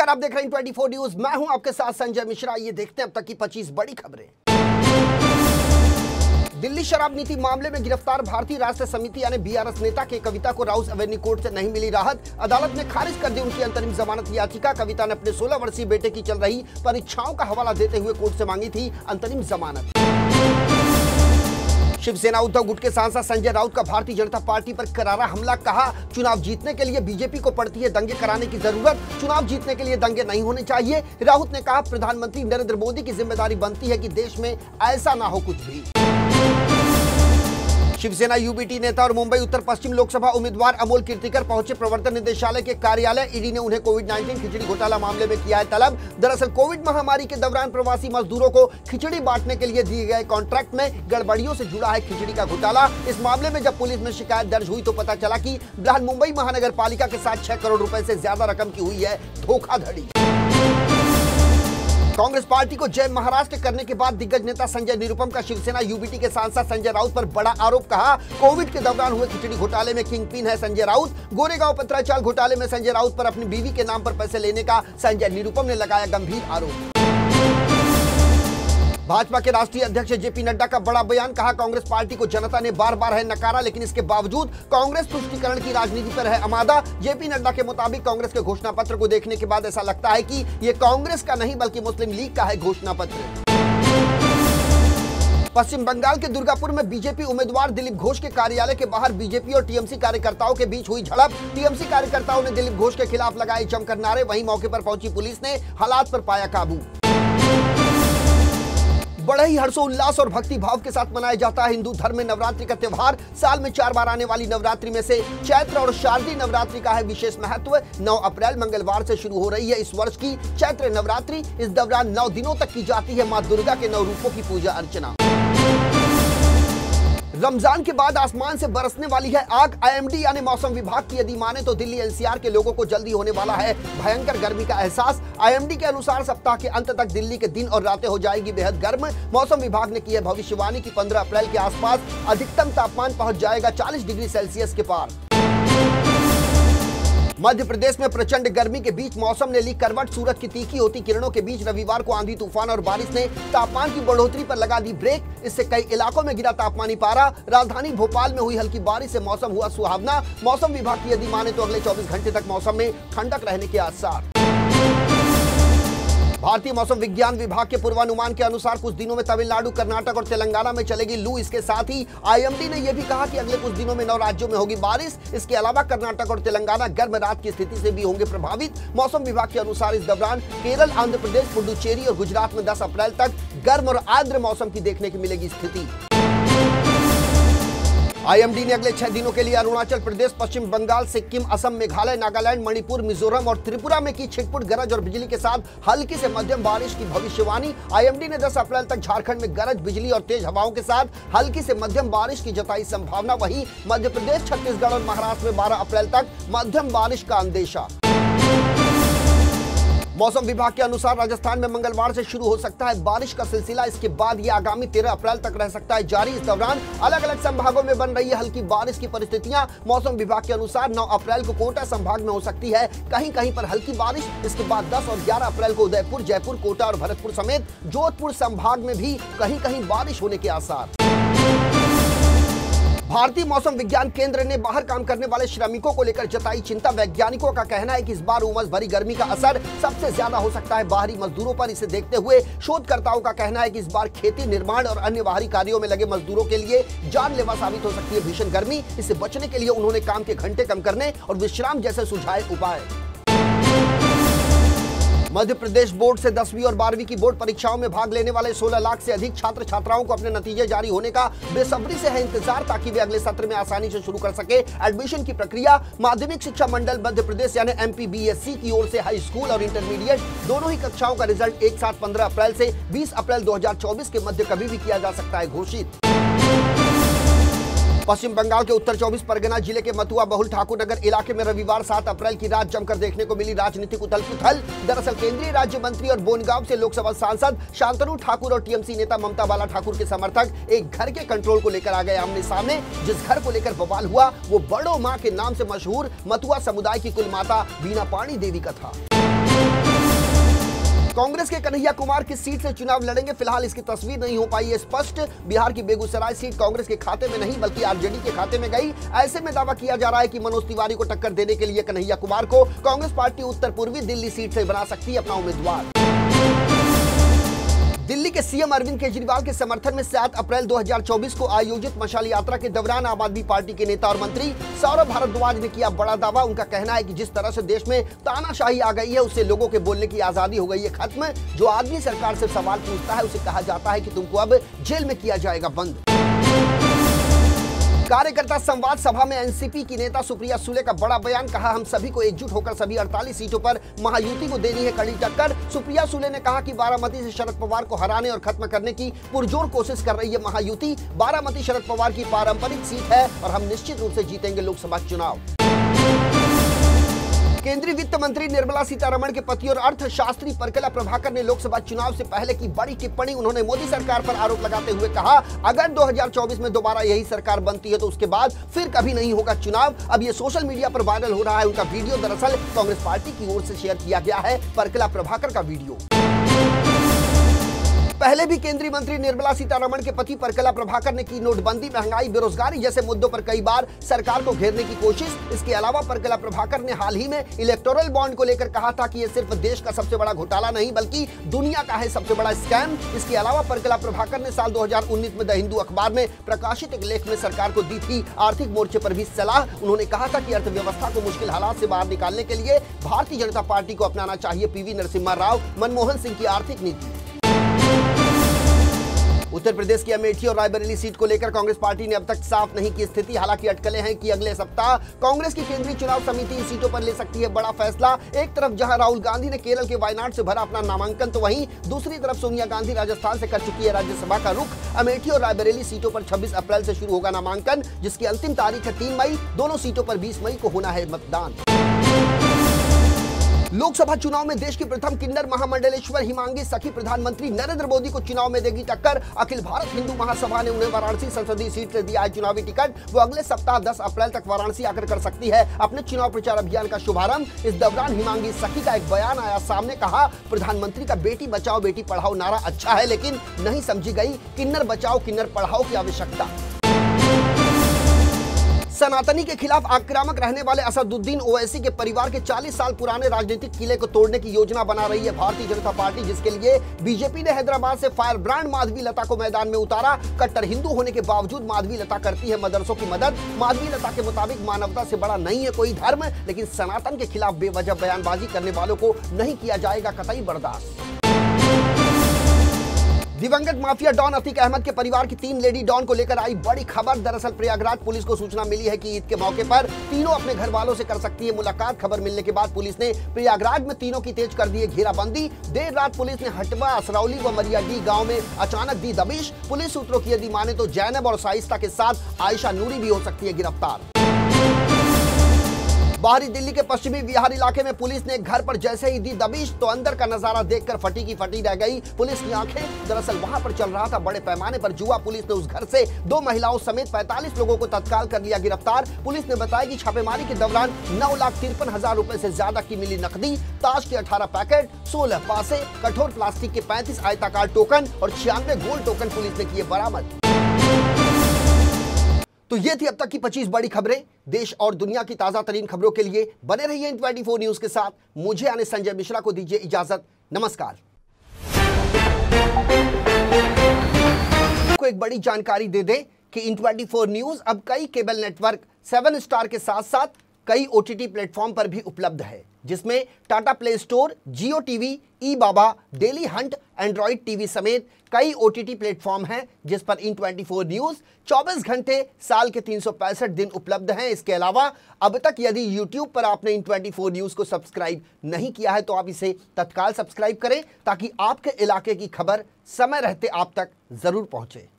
नमस्कार, आप देख रहे हैं 24 न्यूज। मैं हूं आपके साथ संजय मिश्रा। ये देखते हैं अब तक की 25 बड़ी खबरें। दिल्ली शराब नीति मामले में गिरफ्तार भारतीय राष्ट्रीय समिति यानी बीआरएस नेता के कविता को राउस एवेन्यू कोर्ट से नहीं मिली राहत। अदालत ने खारिज कर दी उनकी अंतरिम जमानत याचिका। कविता ने अपने 16 वर्षीय बेटे की चल रही परीक्षाओं का हवाला देते हुए कोर्ट से मांगी थी अंतरिम जमानत। शिवसेना उद्धव गुट के सांसद संजय राउत का भारतीय जनता पार्टी पर करारा हमला। कहा, चुनाव जीतने के लिए बीजेपी को पड़ती है दंगे कराने की जरूरत। चुनाव जीतने के लिए दंगे नहीं होने चाहिए। राउत ने कहा, प्रधानमंत्री नरेंद्र मोदी की जिम्मेदारी बनती है कि देश में ऐसा ना हो कुछ भी। शिवसेना यूबीटी नेता और मुंबई उत्तर पश्चिम लोकसभा उम्मीदवार अमोल कीर्तिकर पहुंचे प्रवर्तन निदेशालय के कार्यालय। ईडी ने उन्हें कोविड-19 खिचड़ी घोटाला मामले में किया है तलब। दरअसल कोविड महामारी के दौरान प्रवासी मजदूरों को खिचड़ी बांटने के लिए दिए गए कॉन्ट्रैक्ट में गड़बड़ियों से जुड़ा है खिचड़ी का घोटाला। इस मामले में जब पुलिस में शिकायत दर्ज हुई तो पता चला कि बृहन मुंबई महानगर पालिका के साथ 6 करोड़ रुपए से ज्यादा रकम की हुई है धोखाधड़ी। कांग्रेस पार्टी को जय महाराष्ट्र करने के बाद दिग्गज नेता संजय निरुपम का शिवसेना यूबीटी के सांसद संजय राउत पर बड़ा आरोप। कहा, कोविड के दौरान हुए खिचड़ी घोटाले में किंग पिन है संजय राउत। गोरेगांव पत्राचार घोटाले में संजय राउत पर अपनी बीवी के नाम पर पैसे लेने का संजय निरुपम ने लगाया गंभीर आरोप। भाजपा के राष्ट्रीय अध्यक्ष जेपी नड्डा का बड़ा बयान। कहा, कांग्रेस पार्टी को जनता ने बार बार है नकारा, लेकिन इसके बावजूद कांग्रेस तुष्टीकरण की राजनीति पर है आमादा। जेपी नड्डा के मुताबिक कांग्रेस के घोषणा पत्र को देखने के बाद ऐसा लगता है कि ये कांग्रेस का नहीं बल्कि मुस्लिम लीग का है घोषणा पत्र। पश्चिम बंगाल के दुर्गापुर में बीजेपी उम्मीदवार दिलीप घोष के कार्यालय के बाहर बीजेपी और टीएमसी कार्यकर्ताओं के बीच हुई झड़प। टीएमसी कार्यकर्ताओं ने दिलीप घोष के खिलाफ लगाए जमकर नारे। वहीं मौके पर पहुंची पुलिस ने हालात पर पाया काबू। बड़े ही हर्षोल्लास और भक्ति भाव के साथ मनाया जाता है हिंदू धर्म में नवरात्रि का त्यौहार। साल में 4 बार आने वाली नवरात्रि में से चैत्र और शारदीय नवरात्रि का है विशेष महत्व। 9 अप्रैल मंगलवार से शुरू हो रही है इस वर्ष की चैत्र नवरात्रि। इस दौरान 9 दिनों तक की जाती है मां दुर्गा के 9 रूपों की पूजा अर्चना। रमजान के बाद आसमान से बरसने वाली है आग। आईएमडी यानी मौसम विभाग की यदि माने तो दिल्ली एनसीआर के लोगों को जल्दी होने वाला है भयंकर गर्मी का एहसास। आईएमडी के अनुसार सप्ताह के अंत तक दिल्ली के दिन और रातें हो जाएगी बेहद गर्म। मौसम विभाग ने की है भविष्यवाणी की 15 अप्रैल के आसपास अधिकतम तापमान पहुंच जाएगा 40 डिग्री सेल्सियस के पार। मध्य प्रदेश में प्रचंड गर्मी के बीच मौसम ने ली करवट। सूरज की तीखी होती किरणों के बीच रविवार को आंधी तूफान और बारिश ने तापमान की बढ़ोतरी पर लगा दी ब्रेक। इससे कई इलाकों में गिरा तापमानी पारा। राजधानी भोपाल में हुई हल्की बारिश से मौसम हुआ सुहावना। मौसम विभाग की यदि माने तो अगले 24 घंटे तक मौसम में ठंडक रहने के आसार। भारतीय मौसम विज्ञान विभाग के पूर्वानुमान के अनुसार कुछ दिनों में तमिलनाडु, कर्नाटक और तेलंगाना में चलेगी लू। इसके साथ ही आईएमडी ने यह भी कहा कि अगले कुछ दिनों में 9 राज्यों में होगी बारिश। इसके अलावा कर्नाटक और तेलंगाना गर्म रात की स्थिति से भी होंगे प्रभावित। मौसम विभाग के अनुसार इस दौरान केरल, आंध्र प्रदेश, पुडुचेरी और गुजरात में 10 अप्रैल तक गर्म और आर्द्र मौसम की देखने की मिलेगी स्थिति। आईएमडी ने अगले 6 दिनों के लिए अरुणाचल प्रदेश, पश्चिम बंगाल, सिक्किम, असम, मेघालय, नागालैंड, मणिपुर, मिजोरम और त्रिपुरा में की छिटपुट गरज और बिजली के साथ हल्की से मध्यम बारिश की भविष्यवाणी। आईएमडी ने 10 अप्रैल तक झारखंड में गरज, बिजली और तेज हवाओं के साथ हल्की से मध्यम बारिश की जताई संभावना। वहीं मध्य प्रदेश, छत्तीसगढ़ और महाराष्ट्र में 12 अप्रैल तक मध्यम बारिश का अंदेशा। मौसम विभाग के अनुसार राजस्थान में मंगलवार से शुरू हो सकता है बारिश का सिलसिला। इसके बाद यह आगामी 13 अप्रैल तक रह सकता है जारी। इस दौरान अलग अलग संभागों में बन रही है हल्की बारिश की परिस्थितियां। मौसम विभाग के अनुसार 9 अप्रैल को कोटा संभाग में हो सकती है कहीं कहीं पर हल्की बारिश। इसके बाद 10 और 11 अप्रैल को उदयपुर, जयपुर, कोटा और भरतपुर समेत जोधपुर संभाग में भी कहीं कहीं बारिश होने के आसार। भारतीय मौसम विज्ञान केंद्र ने बाहर काम करने वाले श्रमिकों को लेकर जताई चिंता। वैज्ञानिकों का कहना है कि इस बार उमस भरी गर्मी का असर सबसे ज्यादा हो सकता है बाहरी मजदूरों पर। इसे देखते हुए शोधकर्ताओं का कहना है कि इस बार खेती, निर्माण और अन्य बाहरी कार्यों में लगे मजदूरों के लिए जानलेवा साबित हो सकती है भीषण गर्मी। इससे बचने के लिए उन्होंने काम के घंटे कम करने और विश्राम जैसे सुझाए उपाय। मध्य प्रदेश बोर्ड से 10वीं और 12वीं की बोर्ड परीक्षाओं में भाग लेने वाले 16 लाख से अधिक छात्र छात्राओं को अपने नतीजे जारी होने का बेसब्री से है इंतजार, ताकि वे अगले सत्र में आसानी से शुरू कर सके एडमिशन की प्रक्रिया। माध्यमिक शिक्षा मंडल मध्य प्रदेश यानी एमपीबीएससी की ओर से हाई स्कूल और इंटरमीडिएट दोनों ही कक्षाओं का रिजल्ट एक साथ 15 अप्रैल से 20 अप्रैल 2024 के मध्य कभी भी किया जा सकता है घोषित। पश्चिम बंगाल के उत्तर 24 परगना जिले के मथुआ बहुल ठाकुर नगर इलाके में रविवार 7 अप्रैल की रात जमकर देखने को मिली राजनीतिक उथल पुथल। दरअसल केंद्रीय राज्य मंत्री और बोनगांव से लोकसभा सांसद शांतनु ठाकुर और टीएमसी नेता ममता बाला ठाकुर के समर्थक एक घर के कंट्रोल को लेकर आ गए आमने सामने। जिस घर को लेकर बवाल हुआ वो बड़ो मां के नाम से मशहूर मथुआ समुदाय की कुल माता बीना पाणी देवी का था। कांग्रेस के कन्हैया कुमार किस सीट से चुनाव लड़ेंगे, फिलहाल इसकी तस्वीर नहीं हो पाई है स्पष्ट। बिहार की बेगूसराय सीट कांग्रेस के खाते में नहीं बल्कि आरजेडी के खाते में गई। ऐसे में दावा किया जा रहा है कि मनोज तिवारी को टक्कर देने के लिए कन्हैया कुमार को कांग्रेस पार्टी उत्तर पूर्वी दिल्ली सीट से बना सकती है अपना उम्मीदवार। दिल्ली के सीएम अरविंद केजरीवाल के समर्थन में 7 अप्रैल 2024 को आयोजित मशाल यात्रा के दौरान आम आदमी पार्टी के नेता और मंत्री सौरभ भारद्वाज ने किया बड़ा दावा। उनका कहना है कि जिस तरह से देश में तानाशाही आ गई है उससे लोगों के बोलने की आजादी हो गई है खत्म। जो आदमी सरकार से सवाल पूछता है उसे कहा जाता है कि तुमको अब जेल में किया जाएगा बंद। कार्यकर्ता संवाद सभा में एनसीपी की नेता सुप्रिया सुले का बड़ा बयान, कहा हम सभी को एकजुट होकर सभी 48 सीटों पर महायुति को देनी है कड़ी टक्कर। सुप्रिया सुले ने कहा कि बारामती से शरद पवार को हराने और खत्म करने की पुरजोर कोशिश कर रही है महायुति। बारामती शरद पवार की पारंपरिक सीट है और हम निश्चित रूप से जीतेंगे लोकसभा चुनाव। केंद्रीय वित्त मंत्री निर्मला सीतारमण के पति और अर्थशास्त्री परकला प्रभाकर ने लोकसभा चुनाव से पहले की बड़ी टिप्पणी। उन्होंने मोदी सरकार पर आरोप लगाते हुए कहा, अगर 2024 में दोबारा यही सरकार बनती है तो उसके बाद फिर कभी नहीं होगा चुनाव। अब ये सोशल मीडिया पर वायरल हो रहा है। उनका वीडियो दरअसल कांग्रेस पार्टी की ओर से शेयर किया गया है। परकला प्रभाकर का वीडियो। पहले भी केंद्रीय मंत्री निर्मला सीतारमण के पति परकला प्रभाकर ने की नोटबंदी, महंगाई, बेरोजगारी जैसे मुद्दों पर कई बार सरकार को घेरने की कोशिश। इसके अलावा परकला प्रभाकर ने हाल ही में इलेक्टोरल बॉन्ड को लेकर कहा था कि यह सिर्फ देश का सबसे बड़ा घोटाला नहीं बल्कि दुनिया का है सबसे बड़ा स्कैम। इसके अलावा परकला प्रभाकर ने साल 2019 में द हिंदू अखबार में प्रकाशित एक लेख में सरकार को दी थी आर्थिक मोर्चे पर भी सलाह। उन्होंने कहा था कि अर्थव्यवस्था को मुश्किल हालात से बाहर निकालने के लिए भारतीय जनता पार्टी को अपनाना चाहिए पीवी नरसिम्हा राव, मनमोहन सिंह की आर्थिक नीति। उत्तर प्रदेश की अमेठी और रायबरेली सीट को लेकर कांग्रेस पार्टी ने अब तक साफ नहीं की स्थिति। हालांकि अटकलें हैं कि अगले सप्ताह कांग्रेस की केंद्रीय चुनाव समिति इन सीटों पर ले सकती है बड़ा फैसला। एक तरफ जहां राहुल गांधी ने केरल के वायनाड से भरा अपना नामांकन, तो वहीं दूसरी तरफ सोनिया गांधी राजस्थान से कर चुकी है राज्यसभा का रुख। अमेठी और रायबरेली सीटों पर 26 अप्रैल से शुरू होगा नामांकन, जिसकी अंतिम तारीख है 3 मई। दोनों सीटों पर 20 मई को होना है मतदान। लोकसभा चुनाव में देश की प्रथम किन्नर महामंडलेश्वर हिमांगी सखी प्रधानमंत्री नरेंद्र मोदी को चुनाव में देगी टक्कर। अखिल भारत हिंदू महासभा ने उन्हें वाराणसी संसदीय सीट से दिया है चुनावी टिकट। वो अगले सप्ताह 10 अप्रैल तक वाराणसी आकर कर सकती है अपने चुनाव प्रचार अभियान का शुभारंभ। इस दौरान हिमांगी सखी का एक बयान आया सामने, कहा प्रधानमंत्री का बेटी बचाओ बेटी पढ़ाओ नारा अच्छा है, लेकिन नहीं समझी गई किन्नर बचाओ किन्नर पढ़ाओ की आवश्यकता। सनातनी के खिलाफ आक्रामक रहने वाले असदुद्दीन ओवैसी के परिवार के 40 साल पुराने राजनीतिक किले को तोड़ने की योजना बना रही है भारतीय जनता पार्टी, जिसके लिए बीजेपी ने हैदराबाद से फायर ब्रांड माधवी लता को मैदान में उतारा। कट्टर हिंदू होने के बावजूद माधवी लता करती है मदरसों की मदद। माधवी लता के मुताबिक मानवता से बड़ा नहीं है कोई धर्म, लेकिन सनातन के खिलाफ बेवजह बयानबाजी करने वालों को नहीं किया जाएगा कतई बर्दाश्त। दिवंगत माफिया डॉन अतीक अहमद के परिवार की 3 लेडी डॉन को लेकर आई बड़ी खबर। दरअसल प्रयागराज पुलिस को सूचना मिली है कि ईद के मौके पर तीनों अपने घर वालों से कर सकती है मुलाकात। खबर मिलने के बाद पुलिस ने प्रयागराज में तीनों की तेज कर दी है घेराबंदी। देर रात पुलिस ने हटवा, असरौली व मरियाडी गांव में अचानक दी दबिश। पुलिस सूत्रों की यदि माने तो जैनब और साइस्ता के साथ आयशा नूरी भी हो सकती है गिरफ्तार। बाहरी दिल्ली के पश्चिमी विहार इलाके में पुलिस ने एक घर पर जैसे ही दी दबिश तो अंदर का नजारा देखकर फटी की फटी रह गई पुलिस की आंखें। दरअसल वहां पर चल रहा था बड़े पैमाने पर जुआ। पुलिस ने उस घर से 2 महिलाओं समेत 45 लोगों को तत्काल कर लिया गिरफ्तार। पुलिस ने बताया कि छापेमारी के दौरान 9,53,000 रुपए से ज्यादा की मिली नकदी, ताश के 18 पैकेट, 16 पासे, कठोर प्लास्टिक के 35 आयताकार टोकन और 96 गोल टोकन पुलिस ने किए बरामद। तो ये थी अब तक की 25 बड़ी खबरें। देश और दुनिया की ताजा तरीन खबरों के लिए बने रहिए N24 न्यूज के साथ। मुझे यानी संजय मिश्रा को दीजिए इजाजत। नमस्कार। को एक बड़ी जानकारी दे दें कि N24 न्यूज अब कई केबल नेटवर्क 7 स्टार के साथ साथ कई OTT प्लेटफॉर्म पर भी उपलब्ध है, जिसमें टाटा प्ले स्टोर, जियो टीवी, ई बाबा, डेली हंट, एंड्रॉइड टीवी समेत कई OTT प्लेटफॉर्म हैं जिस पर N24 न्यूज 24 घंटे साल के 365 दिन उपलब्ध हैं। इसके अलावा अब तक यदि YouTube पर आपने N24 न्यूज को सब्सक्राइब नहीं किया है तो आप इसे तत्काल सब्सक्राइब करें ताकि आपके इलाके की खबर समय रहते आप तक जरूर पहुंचे।